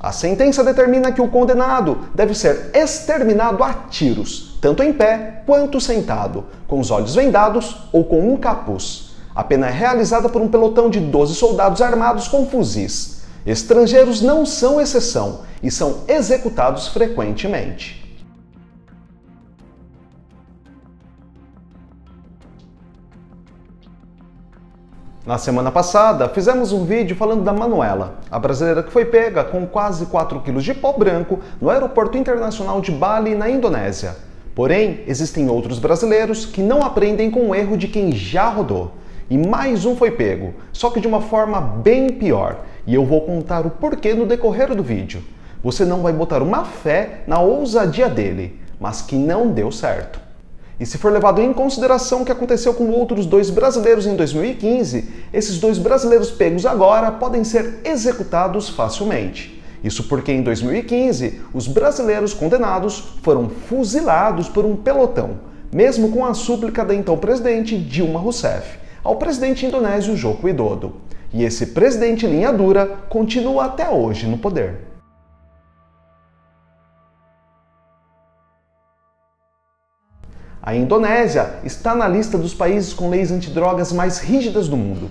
A sentença determina que o condenado deve ser exterminado a tiros, tanto em pé quanto sentado, com os olhos vendados ou com um capuz. A pena é realizada por um pelotão de 12 soldados armados com fuzis. Estrangeiros não são exceção e são executados frequentemente. Na semana passada, fizemos um vídeo falando da Manuela, a brasileira que foi pega com quase 4 quilos de pó branco no aeroporto internacional de Bali, na Indonésia. Porém, existem outros brasileiros que não aprendem com o erro de quem já rodou. E mais um foi pego, só que de uma forma bem pior, e eu vou contar o porquê no decorrer do vídeo. Você não vai botar uma fé na ousadia dele, mas que não deu certo. E se for levado em consideração o que aconteceu com outros 2 brasileiros em 2015, esses 2 brasileiros pegos agora podem ser executados facilmente. Isso porque em 2015, os brasileiros condenados foram fuzilados por um pelotão, mesmo com a súplica da então presidente Dilma Rousseff ao presidente indonésio Joko Widodo. E esse presidente linha dura continua até hoje no poder. A Indonésia está na lista dos países com leis antidrogas mais rígidas do mundo.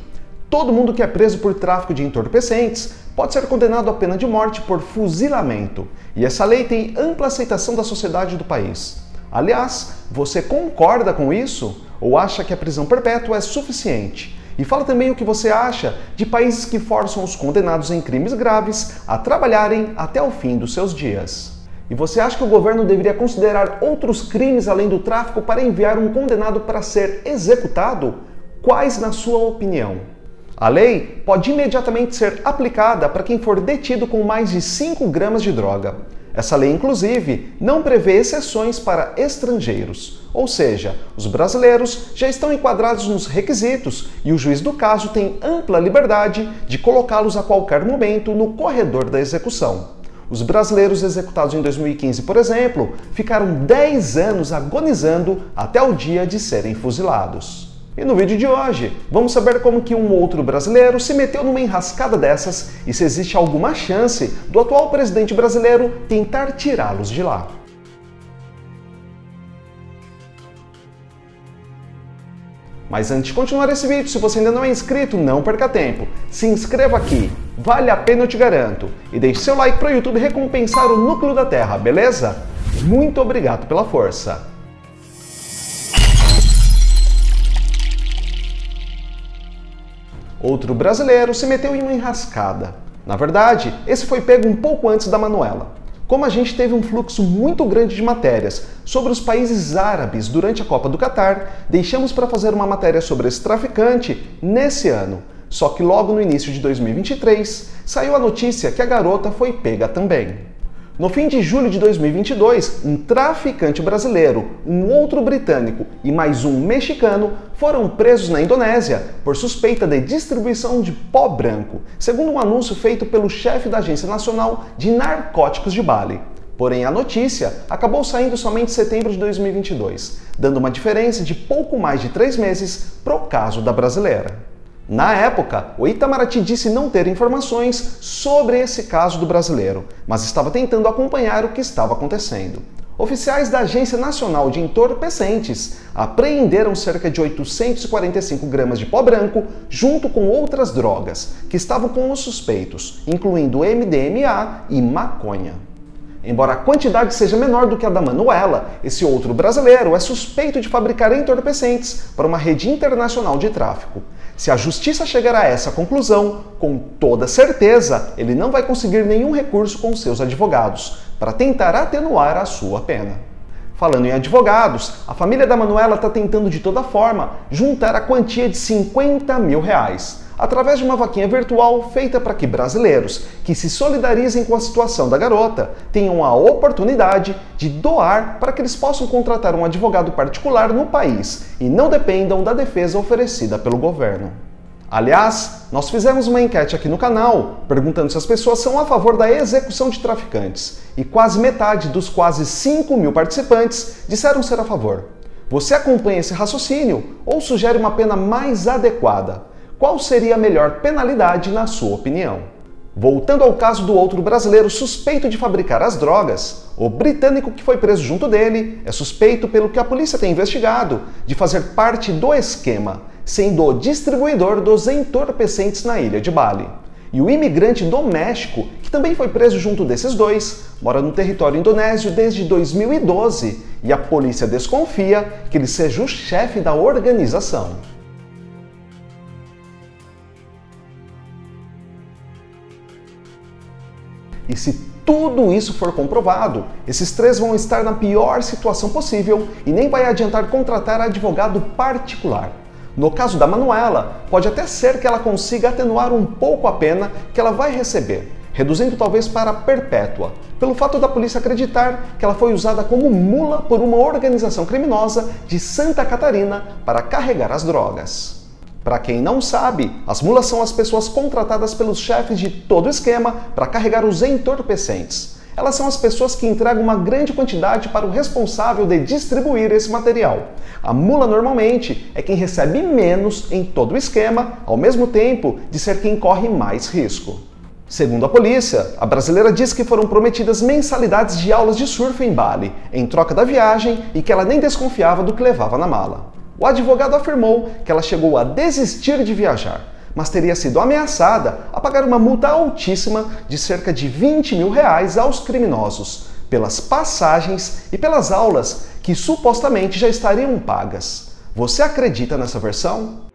Todo mundo que é preso por tráfico de entorpecentes pode ser condenado à pena de morte por fuzilamento, e essa lei tem ampla aceitação da sociedade do país. Aliás, você concorda com isso? Ou acha que a prisão perpétua é suficiente? E fala também o que você acha de países que forçam os condenados em crimes graves a trabalharem até o fim dos seus dias. E você acha que o governo deveria considerar outros crimes além do tráfico para enviar um condenado para ser executado? Quais, na sua opinião? A lei pode imediatamente ser aplicada para quem for detido com mais de 5 gramas de droga. Essa lei, inclusive, não prevê exceções para estrangeiros, ou seja, os brasileiros já estão enquadrados nos requisitos e o juiz do caso tem ampla liberdade de colocá-los a qualquer momento no corredor da execução. Os brasileiros executados em 2015, por exemplo, ficaram 10 anos agonizando até o dia de serem fuzilados. E no vídeo de hoje, vamos saber como que um outro brasileiro se meteu numa enrascada dessas e se existe alguma chance do atual presidente brasileiro tentar tirá-los de lá. Mas antes de continuar esse vídeo, se você ainda não é inscrito, não perca tempo. Se inscreva aqui, vale a pena, eu te garanto. E deixe seu like para o YouTube recompensar o núcleo da Terra, beleza? Muito obrigado pela força! Outro brasileiro se meteu em uma enrascada. Na verdade, esse foi pego um pouco antes da Manuela. Como a gente teve um fluxo muito grande de matérias sobre os países árabes durante a Copa do Catar, deixamos para fazer uma matéria sobre esse traficante nesse ano. Só que logo no início de 2023, saiu a notícia que a garota foi pega também. No fim de julho de 2022, um traficante brasileiro, um outro britânico e mais um mexicano foram presos na Indonésia por suspeita de distribuição de pó branco, segundo um anúncio feito pelo chefe da Agência Nacional de Narcóticos de Bali. Porém, a notícia acabou saindo somente em setembro de 2022, dando uma diferença de pouco mais de 3 meses para o caso da brasileira. Na época, o Itamaraty disse não ter informações sobre esse caso do brasileiro, mas estava tentando acompanhar o que estava acontecendo. Oficiais da Agência Nacional de Entorpecentes apreenderam cerca de 845 gramas de pó branco junto com outras drogas que estavam com os suspeitos, incluindo MDMA e maconha. Embora a quantidade seja menor do que a da Manuela, esse outro brasileiro é suspeito de fabricar entorpecentes para uma rede internacional de tráfico. Se a justiça chegar a essa conclusão, com toda certeza, ele não vai conseguir nenhum recurso com seus advogados para tentar atenuar a sua pena. Falando em advogados, a família da Manuela está tentando de toda forma juntar a quantia de R$50 mil, através de uma vaquinha virtual feita para que brasileiros que se solidarizem com a situação da garota tenham a oportunidade de doar para que eles possam contratar um advogado particular no país e não dependam da defesa oferecida pelo governo. Aliás, nós fizemos uma enquete aqui no canal perguntando se as pessoas são a favor da execução de traficantes e quase metade dos quase 5 mil participantes disseram ser a favor. Você acompanha esse raciocínio ou sugere uma pena mais adequada? Qual seria a melhor penalidade na sua opinião? Voltando ao caso do outro brasileiro suspeito de fabricar as drogas, o britânico que foi preso junto dele é suspeito, pelo que a polícia tem investigado, de fazer parte do esquema, sendo o distribuidor dos entorpecentes na ilha de Bali. E o imigrante do México, que também foi preso junto desses dois, mora no território indonésio desde 2012 e a polícia desconfia que ele seja o chefe da organização. E se tudo isso for comprovado, esses três vão estar na pior situação possível e nem vai adiantar contratar advogado particular. No caso da Manuela, pode até ser que ela consiga atenuar um pouco a pena que ela vai receber, reduzindo talvez para perpétua, pelo fato da polícia acreditar que ela foi usada como mula por uma organização criminosa de Santa Catarina para carregar as drogas. Para quem não sabe, as mulas são as pessoas contratadas pelos chefes de todo o esquema para carregar os entorpecentes. Elas são as pessoas que entregam uma grande quantidade para o responsável de distribuir esse material. A mula normalmente é quem recebe menos em todo o esquema, ao mesmo tempo de ser quem corre mais risco. Segundo a polícia, a brasileira diz que foram prometidas mensalidades de aulas de surf em Bali, em troca da viagem, e que ela nem desconfiava do que levava na mala. O advogado afirmou que ela chegou a desistir de viajar, mas teria sido ameaçada a pagar uma multa altíssima de cerca de R$20 mil aos criminosos, pelas passagens e pelas aulas que supostamente já estariam pagas. Você acredita nessa versão?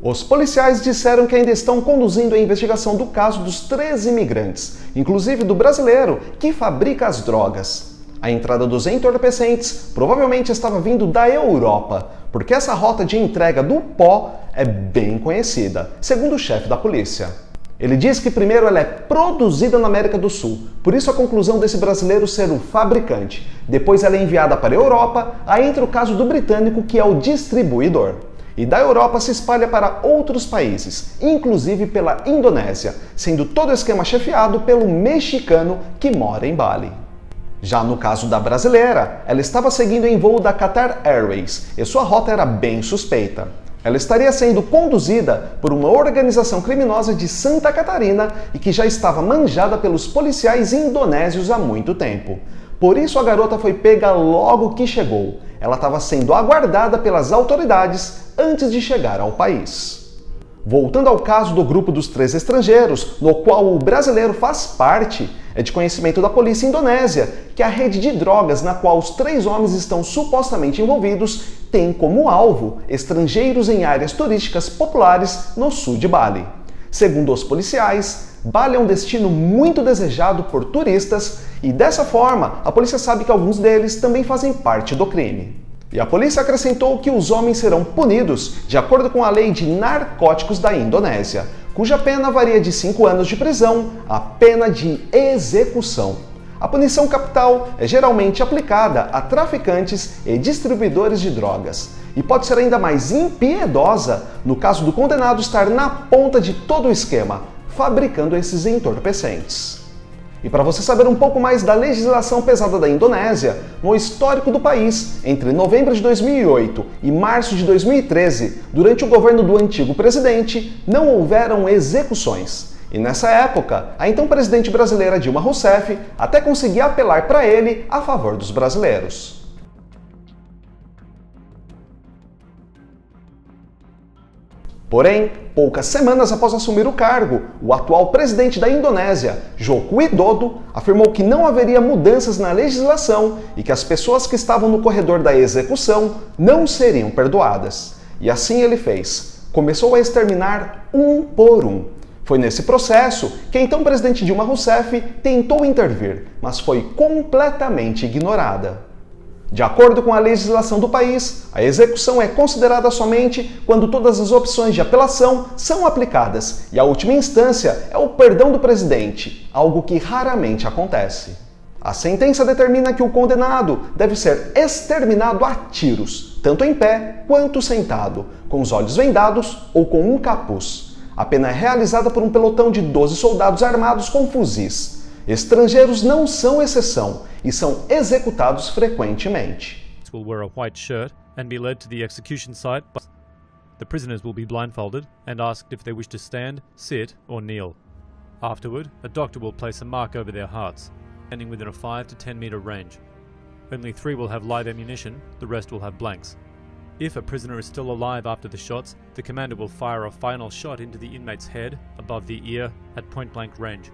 Os policiais disseram que ainda estão conduzindo a investigação do caso dos 3 imigrantes, inclusive do brasileiro que fabrica as drogas. A entrada dos entorpecentes provavelmente estava vindo da Europa, porque essa rota de entrega do pó é bem conhecida, segundo o chefe da polícia. Ele diz que primeiro ela é produzida na América do Sul, por isso a conclusão desse brasileiro ser o fabricante. Depois ela é enviada para a Europa, aí entra o caso do britânico que é o distribuidor. E da Europa se espalha para outros países, inclusive pela Indonésia, sendo todo o esquema chefiado pelo mexicano que mora em Bali. Já no caso da brasileira, ela estava seguindo em voo da Qatar Airways e sua rota era bem suspeita. Ela estaria sendo conduzida por uma organização criminosa de Santa Catarina e que já estava manjada pelos policiais indonésios há muito tempo. Por isso a garota foi pega logo que chegou. Ela estava sendo aguardada pelas autoridades antes de chegar ao país. Voltando ao caso do grupo dos 3 estrangeiros, no qual o brasileiro faz parte, é de conhecimento da polícia indonésia que a rede de drogas na qual os 3 homens estão supostamente envolvidos tem como alvo estrangeiros em áreas turísticas populares no sul de Bali. Segundo os policiais, Bali é um destino muito desejado por turistas e dessa forma a polícia sabe que alguns deles também fazem parte do crime. E a polícia acrescentou que os homens serão punidos de acordo com a lei de narcóticos da Indonésia, cuja pena varia de 5 anos de prisão a pena de execução. A punição capital é geralmente aplicada a traficantes e distribuidores de drogas, e pode ser ainda mais impiedosa no caso do condenado estar na ponta de todo o esquema, fabricando esses entorpecentes. E para você saber um pouco mais da legislação pesada da Indonésia, no histórico do país, entre novembro de 2008 e março de 2013, durante o governo do antigo presidente, não houveram execuções. E nessa época, a então presidente brasileira Dilma Rousseff até conseguia apelar para ele a favor dos brasileiros. Porém, poucas semanas após assumir o cargo, o atual presidente da Indonésia, Joko Widodo, afirmou que não haveria mudanças na legislação e que as pessoas que estavam no corredor da execução não seriam perdoadas. E assim ele fez. Começou a exterminar um por um. Foi nesse processo que a então presidente Dilma Rousseff tentou intervir, mas foi completamente ignorada. De acordo com a legislação do país, a execução é considerada somente quando todas as opções de apelação são aplicadas e a última instância é o perdão do presidente, algo que raramente acontece. A sentença determina que o condenado deve ser exterminado a tiros, tanto em pé quanto sentado, com os olhos vendados ou com um capuz. A pena é realizada por um pelotão de 12 soldados armados com fuzis. Estrangeiros não são exceção e são executados frequentemente. Will wear a white shirt and be led to the execution site. The prisoners will be blindfolded and asked if they wish to stand, sit, or kneel. Afterward, a doctor will place a mark over their hearts, standing within a 5 to 10 meter range. Only 3 will have live ammunition, the rest will have blanks. If a prisoner is still alive after the shots, the commander will fire a final shot into the inmate's head, above the ear, at point-blank range.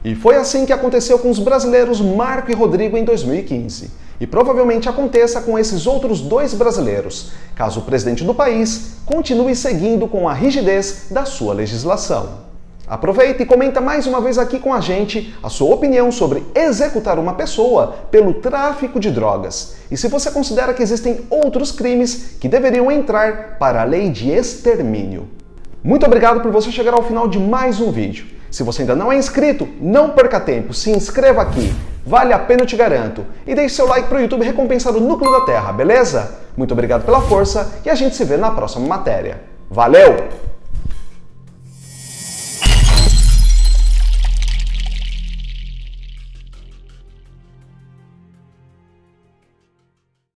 E foi assim que aconteceu com os brasileiros Marco e Rodrigo em 2015. E provavelmente aconteça com esses outros 2 brasileiros, caso o presidente do país continue seguindo com a rigidez da sua legislação. Aproveita e comenta mais uma vez aqui com a gente a sua opinião sobre executar uma pessoa pelo tráfico de drogas. E se você considera que existem outros crimes que deveriam entrar para a lei de extermínio. Muito obrigado por você chegar ao final de mais um vídeo. Se você ainda não é inscrito, não perca tempo, se inscreva aqui. Vale a pena, eu te garanto. E deixe seu like para o YouTube recompensar o núcleo da Terra, beleza? Muito obrigado pela força e a gente se vê na próxima matéria. Valeu!